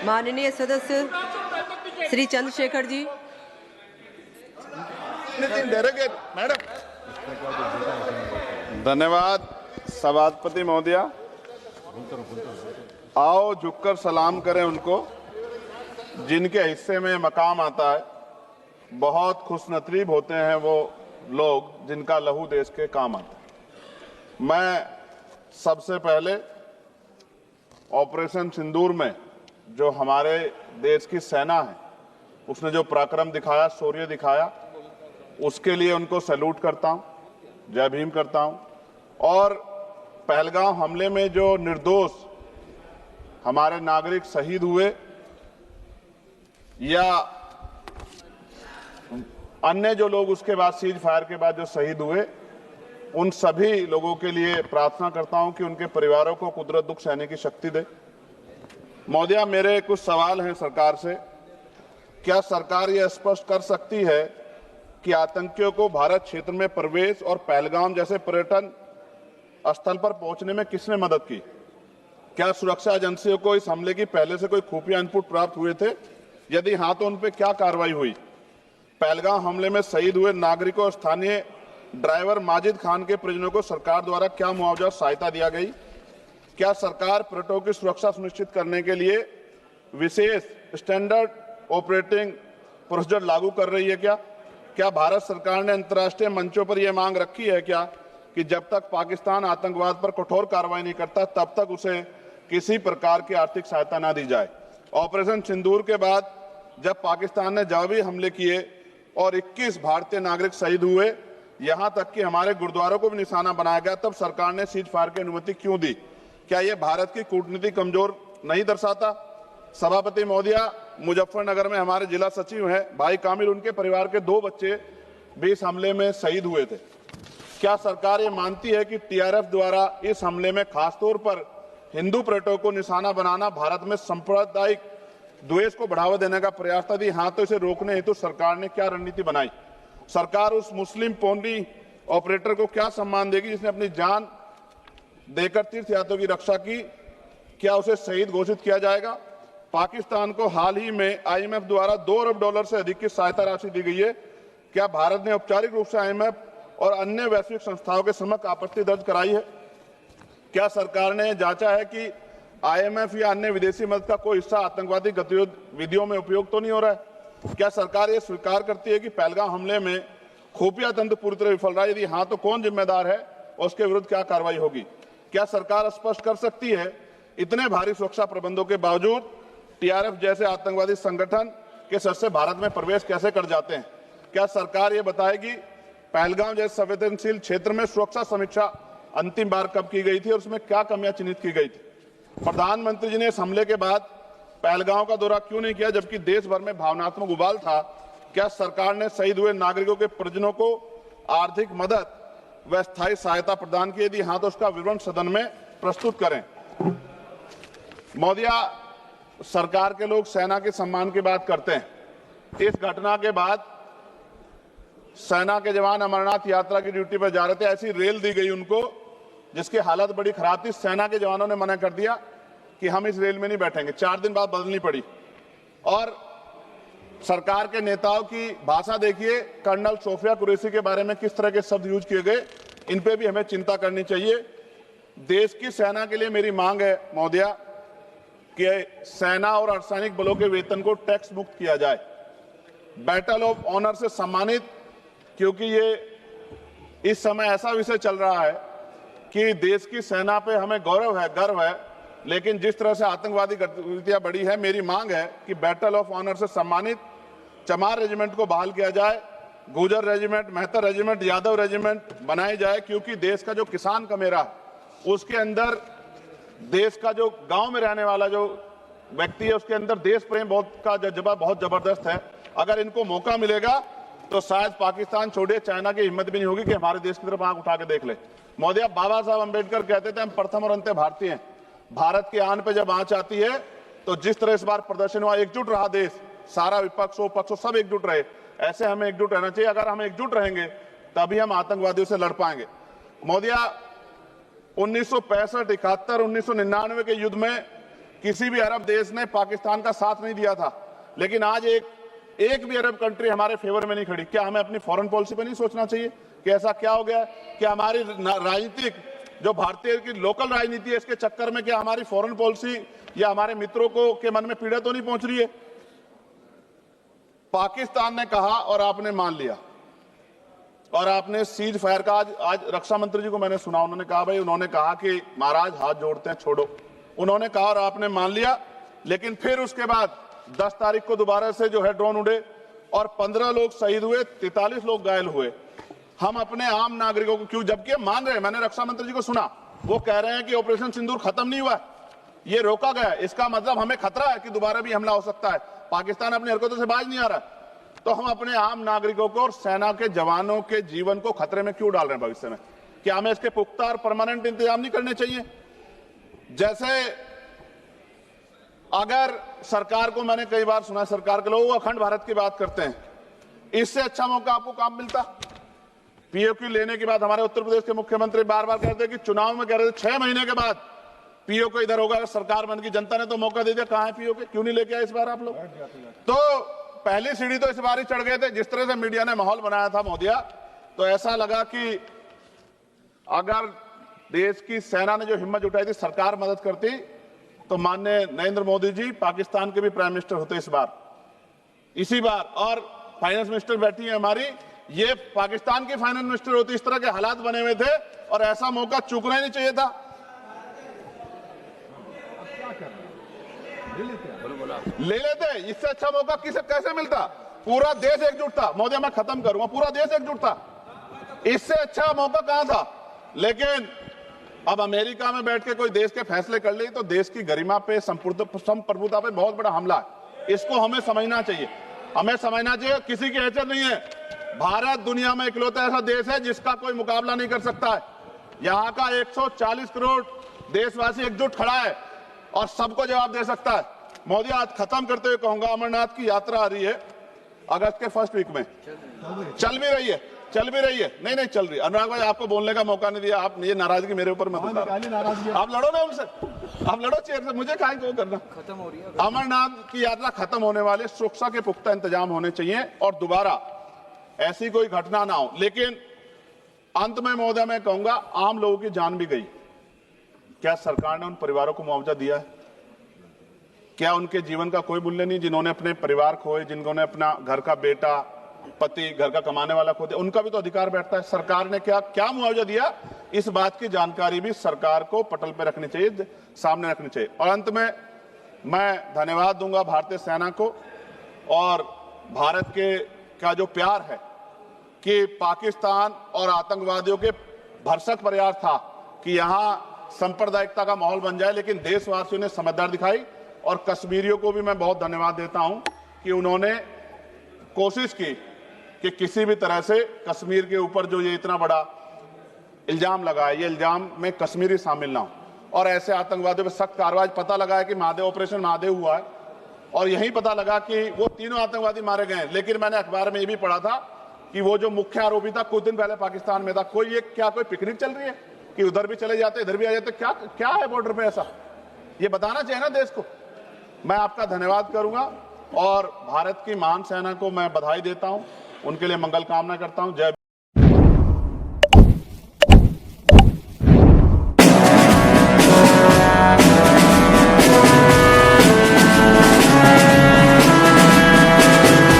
माननीय सदस्य श्री चंद्रशेखर जी। मैडम, धन्यवाद सभापति महोदया। आओ झुककर सलाम करें उनको जिनके हिस्से में मकाम आता है। बहुत खुशनसीब होते हैं वो लोग जिनका लहू देश के काम आता है। मैं सबसे पहले ऑपरेशन सिंदूर में जो हमारे देश की सेना है उसने जो पराक्रम दिखाया, शौर्य दिखाया, उसके लिए उनको सैल्यूट करता हूं, जय भीम करता हूं। और पहलगाम हमले में जो निर्दोष हमारे नागरिक शहीद हुए या अन्य जो लोग उसके बाद सीज फायर के बाद जो शहीद हुए, उन सभी लोगों के लिए प्रार्थना करता हूं कि उनके परिवारों को कुदरत दुख सहने की शक्ति दे। महोदया, मेरे कुछ सवाल हैं सरकार से। क्या सरकार यह स्पष्ट कर सकती है कि आतंकियों को भारत क्षेत्र में प्रवेश और पहलगाम जैसे पर्यटन स्थल पर पहुंचने में किसने मदद की? क्या सुरक्षा एजेंसियों को इस हमले की पहले से कोई खुफिया इनपुट प्राप्त हुए थे? यदि हां तो उन पर क्या कार्रवाई हुई? पहलगाम हमले में शहीद हुए नागरिकों और स्थानीय ड्राइवर माजिद खान के परिजनों को सरकार द्वारा क्या मुआवजा और सहायता दिया गई? क्या सरकार पर्यटकों की सुरक्षा सुनिश्चित करने के लिए विशेष स्टैंडर्ड ऑपरेटिंग प्रोसीजर लागू कर रही है? क्या भारत सरकार ने अंतर्राष्ट्रीय मंचों पर यह मांग रखी है कि जब तक पाकिस्तान आतंकवाद पर कठोर कार्रवाई नहीं करता तब तक उसे किसी प्रकार की आर्थिक सहायता न दी जाए? ऑपरेशन सिंदूर के बाद जब पाकिस्तान ने जवाबी हमले किए और 21 भारतीय नागरिक शहीद हुए, यहां तक कि हमारे गुरुद्वारों को भी निशाना बनाया गया, तब सरकार ने सीज फायर की अनुमति क्यों दी? क्या यह भारत की कूटनीति कमजोर नहीं दर्शाता? सभापति महोदया, मुजफ्फरनगर में हमारे जिला सचिव हैं भाई कामिल, उनके परिवार के 2 बच्चे भी इस हमले में शहीद हुए थे। क्या सरकार ये मानती है कि टीआरएफ द्वारा इस हमले में खासतौर पर हिंदू पर्यटकों को निशाना बनाना भारत में सांप्रदायिक द्वेष को बढ़ावा देने का प्रयास था? यदि हां तो इसे रोकने हेतु सरकार ने क्या रणनीति बनाई? सरकार उस मुस्लिम पोनी ऑपरेटर को क्या सम्मान देगी जिसने अपनी जान देकर तीर्थयात्रियों की रक्षा की? क्या उसे शहीद घोषित किया जाएगा? पाकिस्तान को हाल ही में आईएमएफ द्वारा $2 अरब से अधिक की सहायता राशि दी गई है। क्या भारत ने औपचारिक रूप से आईएमएफ और अन्य वैश्विक संस्थाओं के समक्ष आपत्ति दर्ज कराई है? क्या सरकार ने जांचा है कि आईएमएफ या अन्य विदेशी मदद का कोई हिस्सा आतंकवादी गतिविधियों में उपयोग तो नहीं हो रहा है? क्या सरकार ये स्वीकार करती है कि पहलगाम हमले में खुफिया तंत्र पूरी तरह विफल रहा है? यदि हाँ तो कौन जिम्मेदार है और उसके विरुद्ध क्या कार्रवाई होगी? क्या सरकार स्पष्ट कर सकती है इतने भारी सुरक्षा प्रबंधों के बावजूद टीआरएफ जैसे आतंकवादी संगठन के सदस्य भारत में प्रवेश कैसे कर जाते हैं? क्या सरकार ये बताएगी पहलगाम जैसे संवेदनशील क्षेत्र में सुरक्षा समीक्षा अंतिम बार कब की गई थी और उसमें क्या कमियां चिन्हित की गई थी? प्रधानमंत्री जी ने इस हमले के बाद पहलगाम का दौरा क्यों नहीं किया जबकि देश भर में भावनात्मक उबाल था? क्या सरकार ने शहीद हुए नागरिकों के परिजनों को आर्थिक मदद व स्थायी सहायता प्रदान की? यदि हाँ तो उसका विवरण सदन में प्रस्तुत करें। महोदया, सरकार के लोग सेना के सम्मान की बात करते हैं। इस घटना के बाद सेना के जवान अमरनाथ यात्रा की ड्यूटी पर जा रहे थे, ऐसी रेल दी गई उनको जिसकी हालत बड़ी खराब थी। सेना के जवानों ने मना कर दिया कि हम इस रेल में नहीं बैठेंगे। 4 दिन बाद बदलनी पड़ी। और सरकार के नेताओं की भाषा देखिए, कर्नल सोफिया कुरैशी के बारे में किस तरह के शब्द यूज किए गए, इन पे भी हमें चिंता करनी चाहिए। देश की सेना के लिए मेरी मांग है महोदया कि सेना और अर्धसैनिक बलों के वेतन को टैक्स मुक्त किया जाए, बैटल ऑफ ऑनर से सम्मानित, क्योंकि ये इस समय ऐसा विषय चल रहा है कि देश की सेना पे हमें गौरव है, गर्व है, लेकिन जिस तरह से आतंकवादी गतिविधियां बढ़ी है, मेरी मांग है कि बैटल ऑफ ऑनर से सम्मानित चमार रेजिमेंट को बहाल किया जाए, Gurjar regiment, Mehtar regiment, Yadav regiment बनाई जाए, क्योंकि देश का जो किसान का मेरा उसके अंदर देश का जो गांव में रहने वाला जो व्यक्ति है उसके अंदर देश प्रेम का जज्बा बहुत जबरदस्त है। अगर इनको मौका मिलेगा तो शायद पाकिस्तान छोड़िए, चाइना की हिम्मत भी नहीं होगी कि हमारे देश की तरफ आंख उठा के देख ले। महोदया, बाबा साहब अंबेडकर कहते थे हम प्रथम और अंत्य भारतीय हैं। भारत की आन पे जब आंच आती है तो जिस तरह इस बार प्रदर्शन हुआ, एकजुट रहा देश, सारा विपक्ष हो पक्ष हो सब एकजुट रहे, ऐसे हमें एकजुट रहना चाहिए। अगर हम एकजुट रहेंगे तभी हम आतंकवादियों से लड़ पाएंगे। महोदया, 1965, 71, 1999 के युद्ध में किसी भी अरब देश ने पाकिस्तान का साथ नहीं दिया था, लेकिन आज एक भी अरब कंट्री हमारे फेवर में नहीं खड़ी। क्या हमें अपनी फॉरेन पॉलिसी पर नहीं सोचना चाहिए कि ऐसा क्या हो गया कि हमारी राजनीतिक जो भारतीय की लोकल राजनीति है, इसके चक्कर में क्या हमारी फॉरेन पॉलिसी या हमारे मित्रों को के मन में पीड़ा तो नहीं पहुंच रही है? पाकिस्तान ने कहा और आपने मान लिया, और आपने सीज फायर का आज रक्षा मंत्री जी को मैंने सुना, उन्होंने कहा भाई, उन्होंने कहा कि महाराज हाथ जोड़ते हैं, छोड़ो। उन्होंने कहा और आपने मान लिया, लेकिन फिर उसके बाद 10 तारीख को दोबारा से जो है ड्रोन उड़े और 15 लोग शहीद हुए, 43 लोग घायल हुए। हम अपने आम नागरिकों को क्यों, जबकि मान रहे हैं, मैंने रक्षा मंत्री जी को सुना, वो कह रहे हैं कि ऑपरेशन सिंदूर खत्म नहीं हुआ, ये रोका गया, इसका मतलब हमें खतरा है कि दोबारा भी हमला हो सकता है, पाकिस्तान अपनी हरकतों से बाज नहीं आ रहा। तो हम अपने आम नागरिकों को और सेना के जवानों के जीवन को खतरे में क्यों डाल रहे हैं भविष्य में? क्या हमें इसके पुख्ता और परमानेंट इंतजाम नहीं करने चाहिए? जैसे अगर सरकार को, मैंने कई बार सुना सरकार के लोग अखंड भारत की बात करते हैं, इससे अच्छा मौका आपको काम मिलता। पीओक्यू लेने के बाद हमारे उत्तर प्रदेश के मुख्यमंत्री बार बार कहते कि चुनाव में कह रहे थे 6 महीने के बाद पीओक्यू इधर होगा, अगर सरकार बन की, जनता ने तो मौका दे दिया, कहां है पीओक्यू? क्यों नहीं लेके आए इस बार आप लोग? तो पहली सीढ़ी तो इस बार ही चढ़ गए थे। जिस तरह से मीडिया ने माहौल बनाया था मोदिया, तो ऐसा लगा कि अगर देश की सेना ने जो हिम्मत जुटाई थी, सरकार मदद करती, तो माननीय नरेंद्र मोदी जी पाकिस्तान के भी प्राइम मिनिस्टर होते इसी बार, और फाइनेंस मिनिस्टर बैठी है हमारी, ये पाकिस्तान की फाइनेंस मिनिस्टर होती। इस तरह के हालात बने हुए थे और ऐसा मौका चूकना ही नहीं चाहिए था। ले लेते, इससे अच्छा मौका किसे कैसे मिलता? पूरा देश एकजुट था। मोदी, मैं खत्म करूंगा, पूरा देश एकजुट था, इससे अच्छा मौका कहां था? लेकिन अब अमेरिका में बैठ के कोई देश के फैसले कर ले तो देश की गरिमा पे, संप्रभुता पे बहुत बड़ा हमला है। इसको हमें समझना चाहिए, हमें समझना चाहिए किसी की हैसियत नहीं है। भारत दुनिया में इकलौता ऐसा देश है जिसका कोई मुकाबला नहीं कर सकता है। यहाँ का 140 करोड़ देशवासी एकजुट खड़ा है और सबको जवाब दे सकता है। मोदी, आज खत्म करते हुए कहूंगा, अमरनाथ की यात्रा आ रही है अगस्त के फर्स्ट वीक में, चल भी रही है, नहीं चल रही। अनुराग भाई, आपको बोलने का मौका नहीं दिया, आप ये नाराजगी मेरे ऊपर मत उतारो। आप लड़ो ना उनसे, आप लड़ो चेयर से, मुझे काहे को करना। खत्म हो रही है अमरनाथ की यात्रा, खत्म होने वाली, सुरक्षा के पुख्ता इंतजाम होने चाहिए और दोबारा ऐसी कोई घटना ना हो। लेकिन अंत में महोदय मैं कहूंगा, आम लोगों की जान भी गई, क्या सरकार ने उन परिवारों को मुआवजा दिया है? क्या उनके जीवन का कोई मूल्य नहीं? जिन्होंने अपने परिवार खोए, जिन्होंने अपना घर का बेटा, पति, घर का कमाने वाला खो दिया, उनका भी तो अधिकार बैठता है। सरकार ने क्या मुआवजा दिया, इस बात की जानकारी भी सरकार को पटल पर रखनी चाहिए, सामने रखनी चाहिए। और अंत में मैं धन्यवाद दूंगा भारतीय सेना को और भारत के का जो प्यार है कि पाकिस्तान और आतंकवादियों के भरसक प्रयास था कि यहां सांप्रदायिकता का माहौल बन जाए, लेकिन देशवासियों ने समझदारी दिखाई। और कश्मीरियों को भी मैं बहुत धन्यवाद देता हूं कि उन्होंने कोशिश की कि किसी भी तरह से कश्मीर के ऊपर जो ये इतना बड़ा इल्जाम लगा है, ये इल्जाम में कश्मीरी शामिल ना हो और ऐसे आतंकवादियों पर सख्त कार्रवाई। पता लगा है कि महादेव, ऑपरेशन महादेव हुआ है और यही पता लगा कि वो तीनों आतंकवादी मारे गए हैं। लेकिन मैंने अखबार में ये भी पढ़ा था कि वो जो मुख्य आरोपी था कुछ दिन पहले पाकिस्तान में था। कोई पिकनिक चल रही है कि उधर भी चले जाते, इधर भी आ जाते? क्या है बॉर्डर पे ऐसा? ये बताना चाहिए ना देश को। मैं आपका धन्यवाद करूंगा और भारत की महान सेना को मैं बधाई देता हूं, उनके लिए मंगल कामना करता हूं। जय